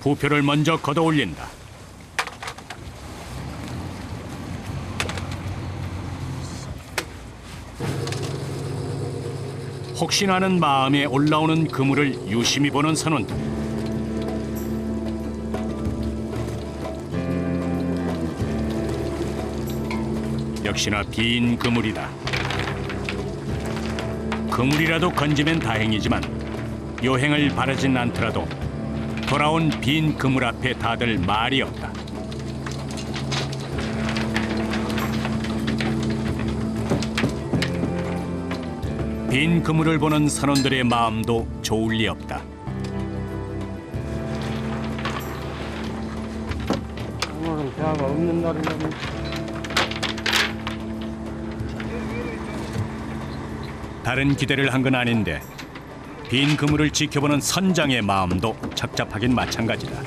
부표를 먼저 걷어 올린다. 혹시나 하는 마음에 올라오는 그물을 유심히 보는 선원들. 역시나 빈 그물이다. 그물이라도 건지면 다행이지만 요행을 바라진 않더라도 돌아온 빈 그물 앞에 다들 말이 없다. 빈 그물을 보는 선원들의 마음도 좋을 리 없다. 오늘은 대화가 없는 날이라면 다른 기대를 한 건 아닌데 빈 그물을 지켜보는 선장의 마음도 착잡하긴 마찬가지다.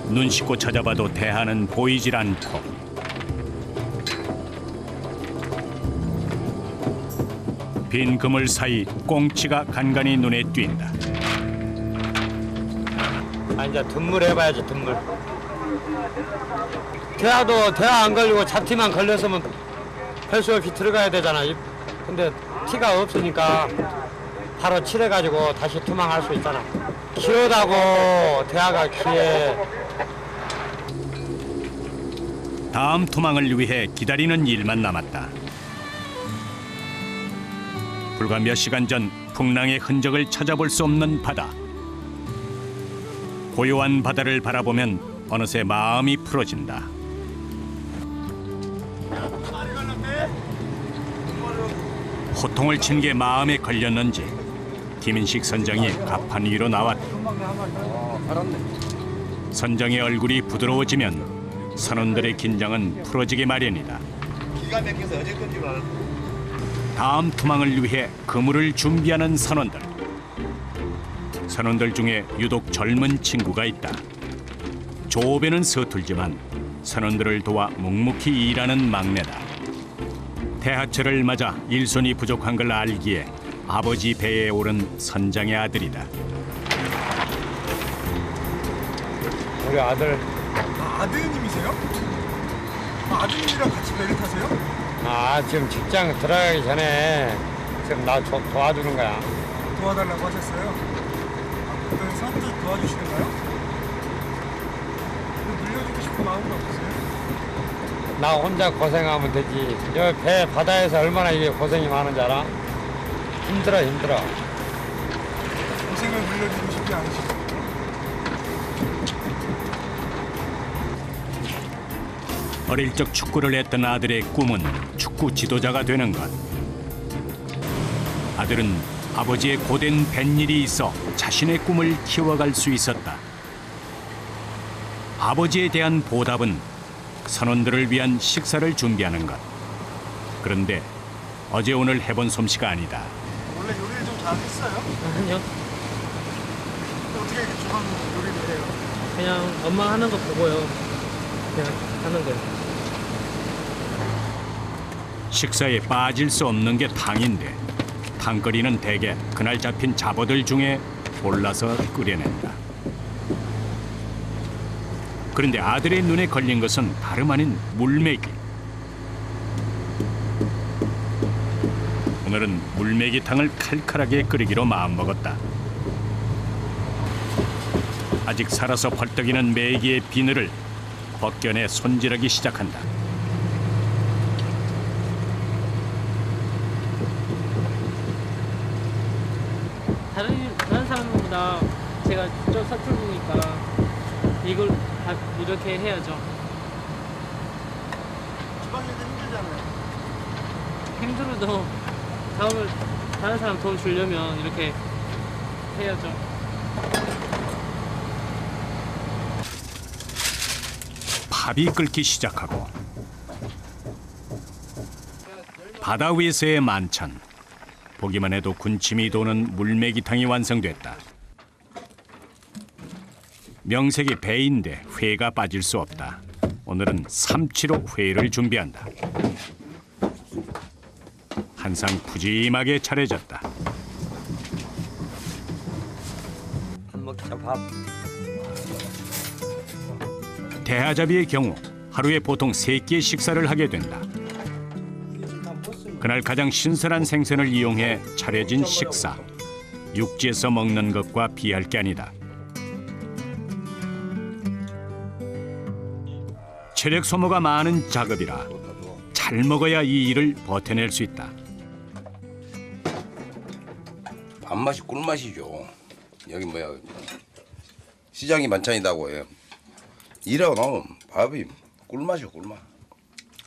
눈 씻고 찾아봐도 대하는 보이질 않고 빈 그물 사이 꽁치가 간간히 눈에 띈다. 아 이제 든물 해봐야지 든물. 대화도 대화 안 걸리고 잡티만 걸렸으면 할 수 없이 들어가야 되잖아. 근데 티가 없으니까 바로 칠해가지고 다시 투망할 수 있잖아. 기어다고 대화가 기해. 다음 투망을 위해 기다리는 일만 남았다. 불과 몇 시간 전 풍랑의 흔적을 찾아볼 수 없는 바다. 고요한 바다를 바라보면 어느새 마음이 풀어진다. 호통을 친 게 마음에 걸렸는지 김인식 선장이 갑판 위로 나왔다. 선장의 얼굴이 부드러워지면 선원들의 긴장은 풀어지기 마련이다. 기가 막혀서 어제 건지 알고. 다음 투망을 위해 그물을 준비하는 선원들. 선원들 중에 유독 젊은 친구가 있다. 조업에는 서툴지만 선원들을 도와 묵묵히 일하는 막내다. 대하철을 맞아 일손이 부족한 걸 알기에 아버지 배에 오른 선장의 아들이다. 우리 아들. 아드님이세요? 아드님이랑 같이 배를 타세요? 아 지금 직장 들어가기 전에 지금 나 도와주는 거야. 도와달라고 하셨어요? 그 사람들 도와주시는가요? 물려주고 싶은 마음은 없으세요? 나 혼자 고생하면 되지. 여기 배 바다에서 얼마나 이게 고생이 많은지 알아? 힘들어. 고생을 물려주고 싶지 않으시고. 어릴 적 축구를 했던 아들의 꿈은 축구 지도자가 되는 것. 아들은 아버지의 고된 뱃일이 있어 자신의 꿈을 키워갈 수 있었다. 아버지에 대한 보답은 선원들을 위한 식사를 준비하는 것. 그런데 어제 오늘 해본 솜씨가 아니다. 원래 요리를 좀 잘했어요? 아니요. 어떻게 이렇게 좋아하는 요리를 해요? 그냥 엄마 하는 거 보고요. 그냥 하는 거예요. 식사에 빠질 수 없는 게 탕인데 탕거리는 대개 그날 잡힌 잡어들 중에 골라서 끓여낸다. 그런데 아들의 눈에 걸린 것은 다름 아닌 물메기. 오늘은 물메기탕을 칼칼하게 끓이기로 마음먹었다. 아직 살아서 벌떡이는 메기의 비늘을 벗겨내 손질하기 시작한다. 다른 사람보다 제가 좀 서툴으니까 이걸 다 이렇게 해야죠. 주방일도 힘들잖아요. 힘들어도 다른 사람 도움 주려면 이렇게 해야죠. 밥이 끓기 시작하고 바다 위에서의 만찬. 보기만 해도 군침이 도는 물메기탕이 완성됐다. 명색이 배인데 회가 빠질 수 없다. 오늘은 삼치로 회를 준비한다. 한 상 푸짐하게 차려졌다. 밥. 대하잡이의 경우 하루에 보통 3끼의 식사를 하게 된다. 그날 가장 신선한 생선을 이용해 차려진 식사. 육지에서 먹는 것과 비할 게 아니다. 체력 소모가 많은 작업이라 잘 먹어야 이 일을 버텨낼 수 있다. 밥맛이 꿀맛이죠. 여기 뭐야 시장이 만찬이다고 해요. 일하고 나면 밥이 꿀맛이요 꿀맛.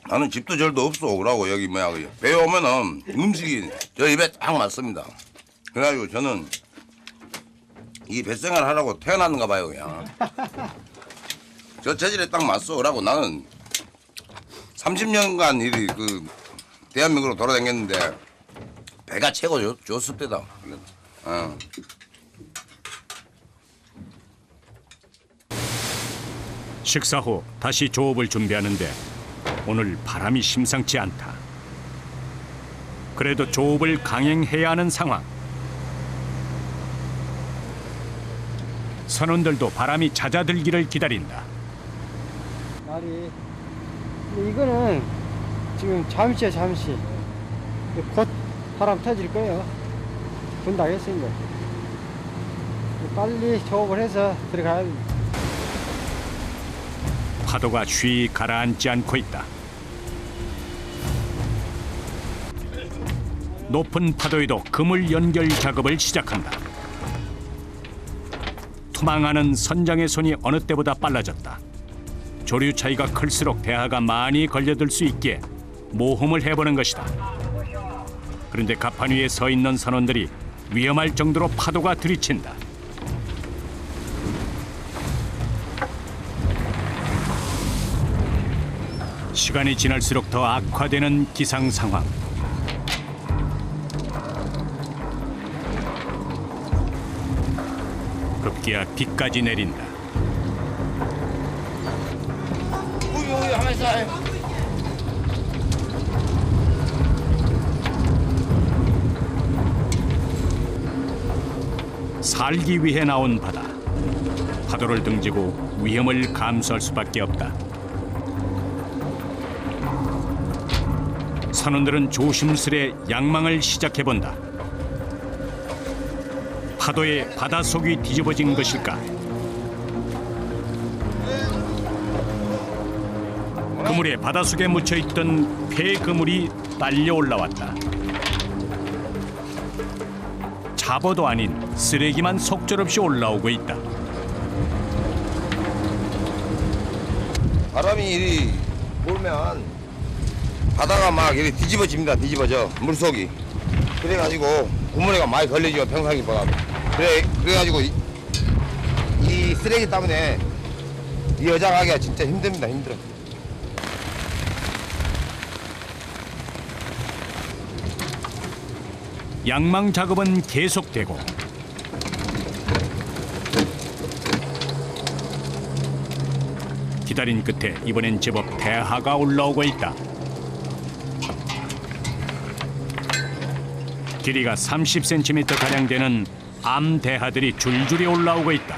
나는 집도 절도 없어 그러고 여기 뭐야 배 오면은 음식이 저 입에 딱 맞습니다. 그래가지고 저는 이 뱃생활 하라고 태어났는가 봐요 그냥. 저 재질에 딱 맞서 그러고 나는 30년간 이 그 대한민국으로 돌아다녔는데 배가 최고 좋습니다. 식사 후 다시 조업을 준비하는데 오늘 바람이 심상치 않다. 그래도 조업을 강행해야 하는 상황. 선원들도 바람이 잦아들기를 기다린다. 날이. 근데 이거는 지금 잠시야 잠시. 곧 바람 터질 거예요. 분다 했으니까. 빨리 조업을 해서 들어가야 됩니다. 파도가 쉬 가라앉지 않고 있다. 높은 파도에도 그물 연결 작업을 시작한다. 투망하는 선장의 손이 어느 때보다 빨라졌다. 조류 차이가 클수록 대하가 많이 걸려들 수 있기에 모험을 해보는 것이다. 그런데 갑판 위에 서 있는 선원들이 위험할 정도로 파도가 들이친다. 시간이 지날수록 더 악화되는 기상 상황. 급기야 비까지 내린다. 살기 위해 나온 바다. 파도를 등지고 위험을 감수할 수밖에 없다. 선원들은 조심스레 양망을 시작해본다. 파도에 바닷속이 뒤집어진 것일까? 그물에 바닷속에 묻혀있던 폐그물이 딸려 올라왔다. 잡어도 아닌 쓰레기만 속절없이 올라오고 있다. 바람이 이리 불면 바다가 막 이렇게 뒤집어집니다. 뒤집어져 물속이. 그래가지고 구멍에가 많이 걸리죠 평상시보다. 그래가지고 이 쓰레기 때문에 이 여장하기가 진짜 힘듭니다. 힘들어. 양망 작업은 계속되고 기다린 끝에 이번엔 제법 대하가 올라오고 있다. 길이가 30cm 가량 되는 암대하들이 줄줄이 올라오고 있다.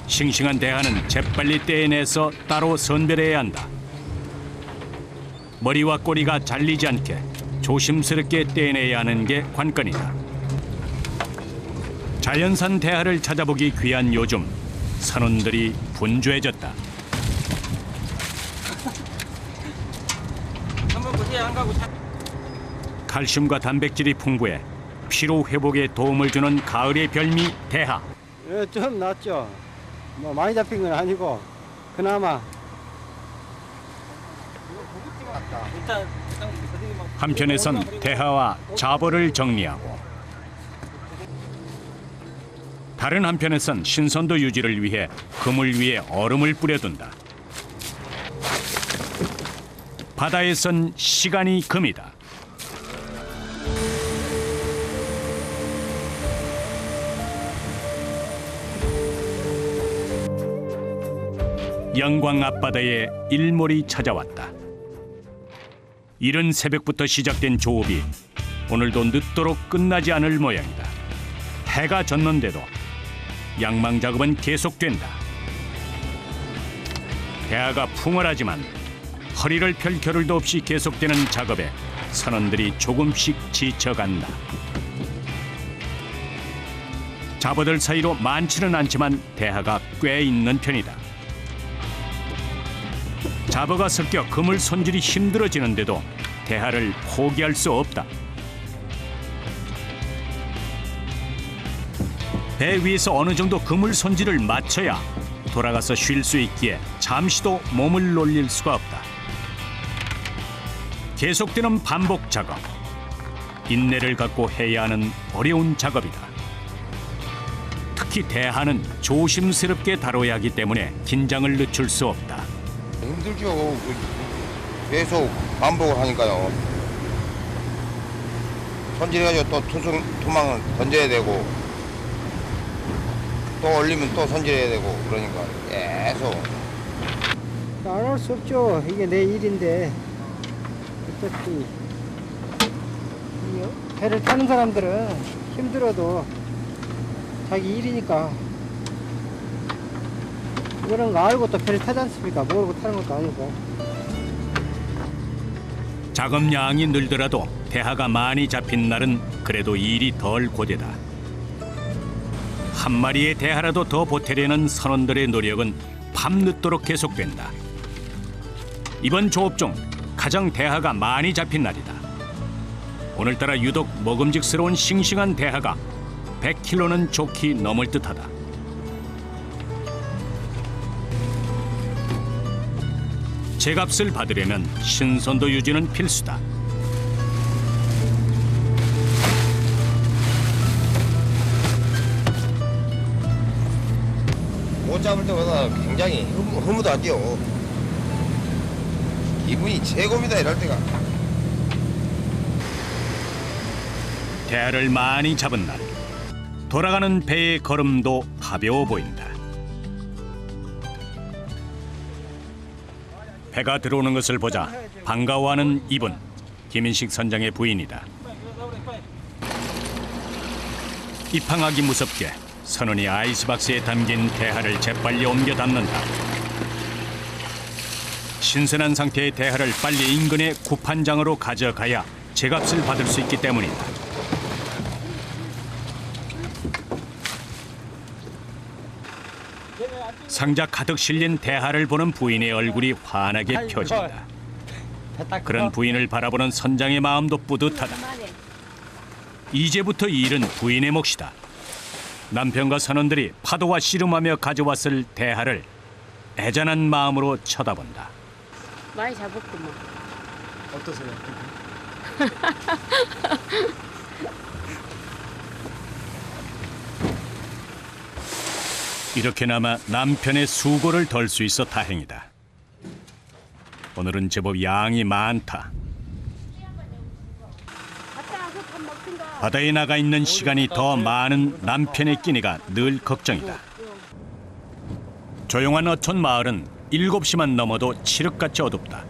싱싱한 대하는 재빨리 떼내서 따로 선별해야 한다. 머리와 꼬리가 잘리지 않게 조심스럽게 떼내야 하는 게 관건이다. 자연산 대하를 찾아보기 귀한 요즘 선원들이 분주해졌다. 칼슘과 단백질이 풍부해 피로 회복에 도움을 주는 가을의 별미 대하. 좀 낫죠. 뭐 많이 잡힌 건 아니고 그나마. 한편에선 대하와 잡어를 정리하고 다른 한편에선 신선도 유지를 위해 그물 위에 얼음을 뿌려둔다. 바다에선 시간이 금이다. 영광 앞바다에 일몰이 찾아왔다. 이른 새벽부터 시작된 조업이 오늘도 늦도록 끝나지 않을 모양이다. 해가 졌는데도 양망 작업은 계속된다. 대하가 풍월하지만 허리를 펼 겨를도 없이 계속되는 작업에 선원들이 조금씩 지쳐간다. 잡어들 사이로 많지는 않지만 대하가 꽤 있는 편이다. 잡어가 섞여 그물 손질이 힘들어지는데도 대하를 포기할 수 없다. 배 위에서 어느 정도 그물 손질을 마쳐야 돌아가서 쉴 수 있기에 잠시도 몸을 놀릴 수가 없다. 계속되는 반복 작업. 인내를 갖고 해야 하는 어려운 작업이다. 특히 대하는 조심스럽게 다뤄야 하기 때문에 긴장을 늦출 수 없다. 힘들죠. 계속 반복을 하니까요. 손질해가지고 또 투망을 던져야 되고 또 올리면 또 손질해야 되고 그러니까 계속. 안 할 수 없죠. 이게 내 일인데 어차피 이 배를 타는 사람들은 힘들어도 자기 일이니까 이런 거 알고 또 배를 타지 않습니까? 모르고 타는 것도 아니고. 작업량이 늘더라도 대하가 많이 잡힌 날은 그래도 일이 덜 고되다. 한 마리의 대하라도 더 보태려는 선원들의 노력은 밤늦도록 계속된다. 이번 조업 중 가장 대하가 많이 잡힌 날이다. 오늘따라 유독 먹음직스러운 싱싱한 대하가 100kg는 좋게 넘을 듯하다. 제값을 받으려면 신선도 유지는 필수다. 못 잡을 때보다 굉장히 허무하디요. 기분이 최고입니다 이럴 때가. 대하를 많이 잡은 날, 돌아가는 배의 걸음도 가벼워 보인다. 배가 들어오는 것을 보자 반가워하는 이분, 김인식 선장의 부인이다. 입항하기 무섭게 선원이 아이스박스에 담긴 대하를 재빨리 옮겨 담는다. 신선한 상태의 대하를 빨리 인근의 구판장으로 가져가야 제값을 받을 수 있기 때문이다. 상자 가득 실린 대하를 보는 부인의 얼굴이 환하게 펴진다. 그런 부인을 바라보는 선장의 마음도 뿌듯하다. 이제부터 이 일은 부인의 몫이다. 남편과 선원들이 파도와 씨름하며 가져왔을 대하를 애잔한 마음으로 쳐다본다. 많이 잡았구만. 어떠세요? 이렇게나마 남편의 수고를 덜 수 있어 다행이다. 오늘은 제법 양이 많다. 바다에 나가 있는 시간이 더 많은 남편의 끼니가 늘 걱정이다. 조용한 어촌 마을은 7시만 넘어도 칠흑같이 어둡다.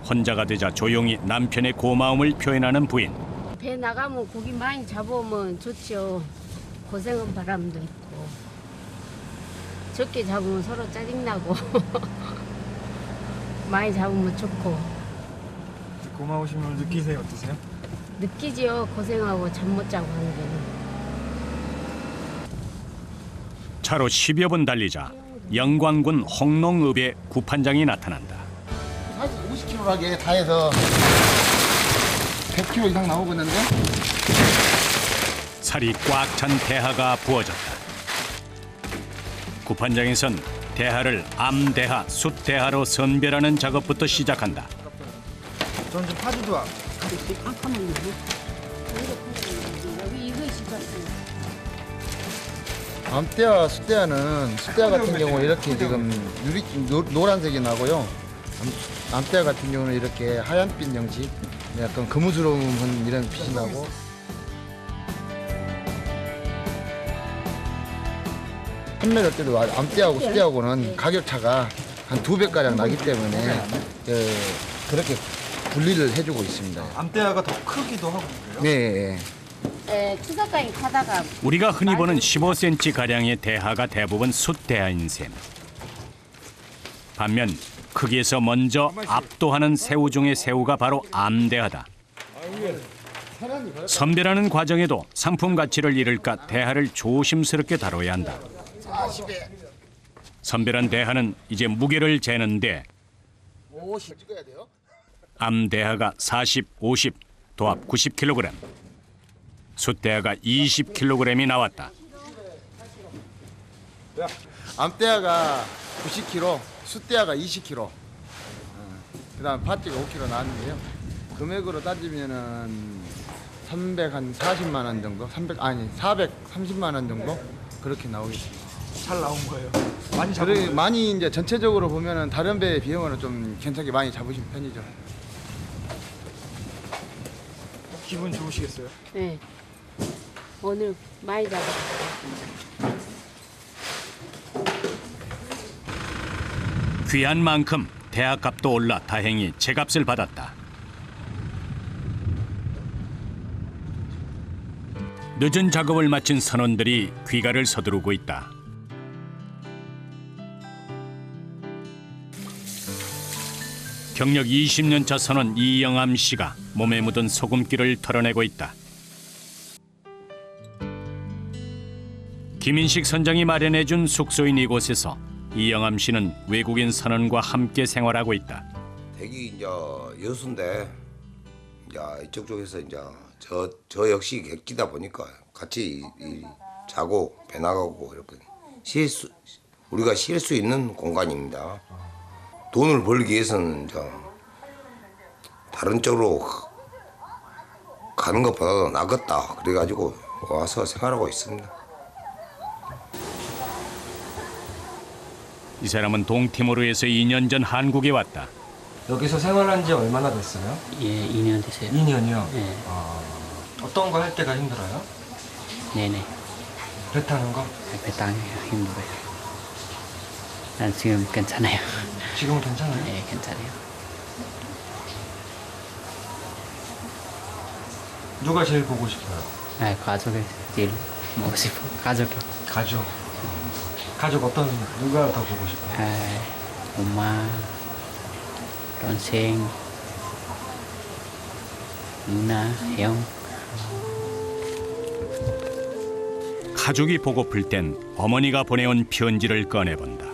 혼자가 되자 조용히 남편의 고마움을 표현하는 부인. 배 나가면 고기 많이 잡으면 좋죠. 고생한 바람도 있고. 적게 잡으면 서로 짜증나고. 많이 잡으면 좋고. 고마우심을 느끼세요? 어떠세요? 느끼지요. 고생하고 잠 못 자고 하는 게는. 차로 10여 분 달리자 영광군 홍농읍의 구판장이 나타난다. 사실 50kg라게 다 해서 100kg 이상 나오겠는데? 살이 꽉 찬 대하가 부어졌다. 구판장에선 대하를 암대하, 숫대하로 선별하는 작업부터 시작한다. 저는 좀 파주도 잠깐만요. 여기 이거 있었어요. 암대하, 숫대하 같은 경우 이렇게 지금 노란색이 나고요. 암대하 같은 경우는 이렇게 하얀빛 형식, 약간 거무스러운 이런 빛이 나고. 판매할 때도 암대하고 숫대하고는 가격 차가 한 2배가량 나기 때문에 그렇게 분리를 해주고 있습니다. 암대하가 더 크기도 하고 그래요? 네. 추석까지 가다가 우리가 흔히 보는 15cm 가량의 대하가 대부분 숫대하인 셈. 반면 크기에서 먼저 압도하는 새우 중의 새우가 바로 암대하다. 선별하는 과정에도 상품 가치를 잃을까 대하를 조심스럽게 다뤄야 한다. 선별한 대하는 이제 무게를 재는데 암대하가 40, 50, 도합 90kg, 숫대하가 20kg이 나왔다. 암대하가 90kg, 숫대하가 20kg. 그다음 팥띠가 5kg 나왔는데요. 금액으로 따지면은 340만 원 정도, 430만 원 정도 그렇게 나오겠습니다. 잘 나온 거예요. 많이 이제 전체적으로 보면은 다른 배의 비용으로 좀 괜찮게 많이 잡으신 편이죠. 기분 좋으시겠어요? 네. 오늘 많이 잡았어요. 귀한 만큼 대하값도 올라 다행히 제값을 받았다. 늦은 작업을 마친 선원들이 귀가를 서두르고 있다. 경력 20년 차 선원 이영암 씨가 몸에 묻은 소금기를 털어내고 있다. 김인식 선장이 마련해준 숙소인 이곳에서 이영암 씨는 외국인 선원과 함께 생활하고 있다. 댁이 이제 여수인데 이제 이쪽 쪽에서 이제 저 역시 객지다 보니까 같이 자고 배 나가고 이렇게 우리가 쉴 수 있는 공간입니다. 돈을 벌기 위해서는 이제 다른 쪽으로 가는 것보다 낫겠다. 그래가지고 와서 생활하고 있습니다. 이 사람은 동티모르에서 2년 전 한국에 왔다. 여기서 생활한 지 얼마나 됐어요? 예, 2년 됐어요. 2년이요? 네. 어떤 거 할 때가 힘들어요? 네네. 배 타는 거? 배 타기 힘들어요. 난 지금 괜찮아요. 지금은 괜찮아요? 네, 괜찮아요. 누가 제일 보고 싶어요? 가족이 제일 보고 싶어. 가족이. 가족. 가족 누가 더 보고 싶어요? 엄마, 동생, 누나, 형. 가족이 보고플 땐 어머니가 보내온 편지를 꺼내본다.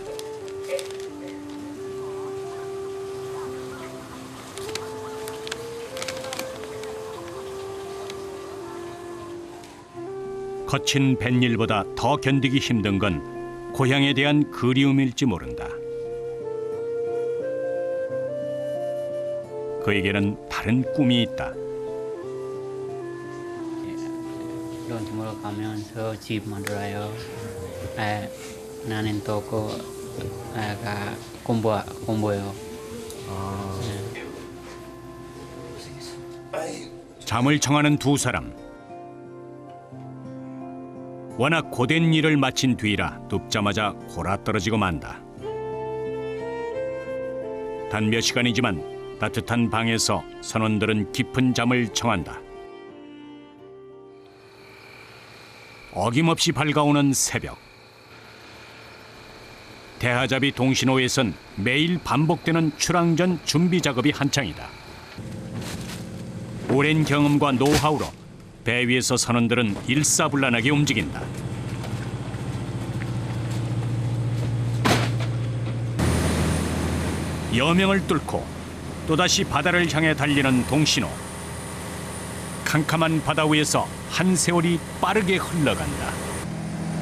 거친 뱃일보다 더 견디기 힘든 건 고향에 대한 그리움일지 모른다. 그에게는 다른 꿈이 있다. 동티모르 가면서 집 만들어요. 나는 또 공부해요. 잠을 청하는 두 사람. 워낙 고된 일을 마친 뒤라 눕자마자 골아떨어지고 만다. 단 몇 시간이지만 따뜻한 방에서 선원들은 깊은 잠을 청한다. 어김없이 밝아오는 새벽. 대하잡이 동신호에선 매일 반복되는 출항 전 준비 작업이 한창이다. 오랜 경험과 노하우로 배 위에서 선원들은 일사불란하게 움직인다. 여명을 뚫고 또다시 바다를 향해 달리는 동신호. 캄캄한 바다 위에서 한 세월이 빠르게 흘러간다.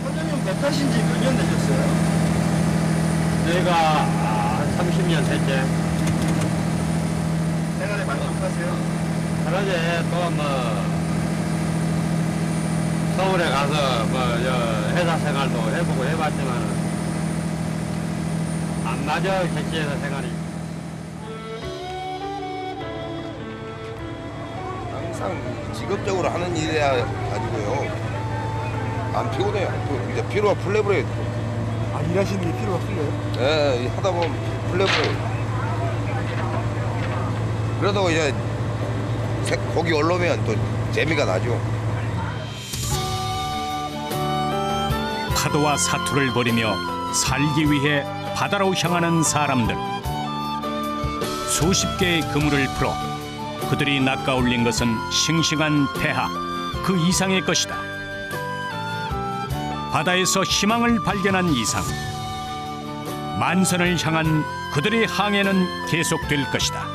선장님 배 타신 지 몇 년 되셨어요? 내가 30년 됐지. 생활에 만족하세요? 그러지 또 서울에 가서 회사 생활도 해보고 해봤지만 안 맞아 객지에서 생활이. 항상 직업적으로 하는 일이라 가지고요. 안 피곤해요. 이제 피로가 풀려버려요. 일하시는 게 피로가 풀려요? 예, 하다 보면 풀려버려요. 그러다가 이제 고기 올라오면 또 재미가 나죠. 파도와 사투를 벌이며 살기 위해 바다로 향하는 사람들. 수십 개의 그물을 풀어 그들이 낚아올린 것은 싱싱한 대하 그 이상의 것이다. 바다에서 희망을 발견한 이상 만선을 향한 그들의 항해는 계속될 것이다.